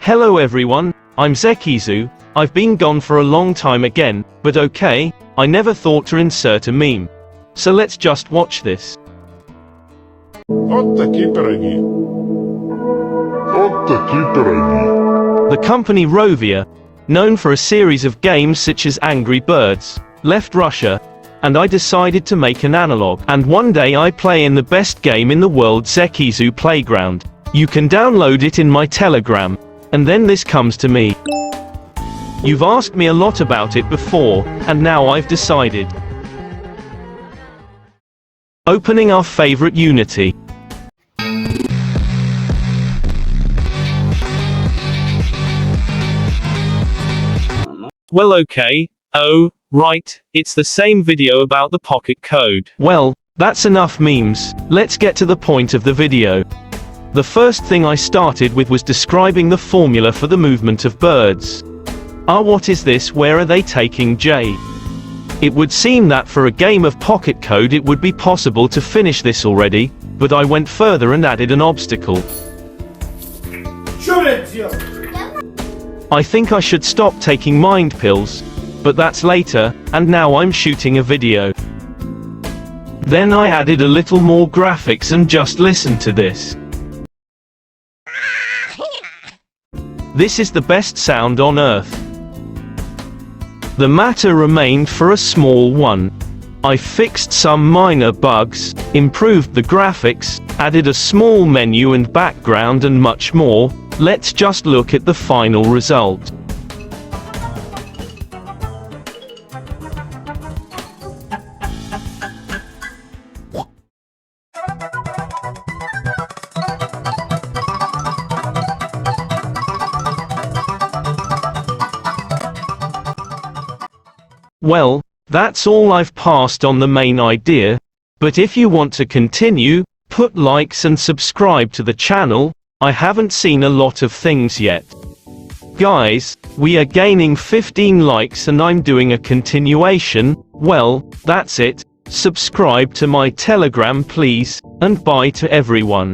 Hello everyone, I'm Zekizu. I've been gone for a long time again, but okay, I never thought to insert a meme. So let's just watch this. The company Rovia, known for a series of games such as Angry Birds, left Russia, and I decided to make an analog. And one day I play in the best game in the world, Zekizu Playground. You can download it in my Telegram. And then this comes to me. You've asked me a lot about it before, and now I've decided. Opening our favorite Unity. Well, okay. Oh, right, it's the same video about the pocket code. Well, that's enough memes. Let's get to the point of the video. The first thing I started with was describing the formula for the movement of birds. What is this? Where are they taking J? It would seem that for a game of pocket code it would be possible to finish this already, but I went further and added an obstacle. I think I should stop taking mind pills, but that's later, and now I'm shooting a video. Then I added a little more graphics and just listen to this. This is the best sound on earth. The matter remained for a small one. I fixed some minor bugs, improved the graphics, added a small menu and background and much more. Let's just look at the final result. Well, that's all I've passed on the main idea, but if you want to continue, put likes and subscribe to the channel. I haven't seen a lot of things yet. Guys, we are gaining 15 likes and I'm doing a continuation. Well, that's it. Subscribe to my Telegram please, and bye to everyone.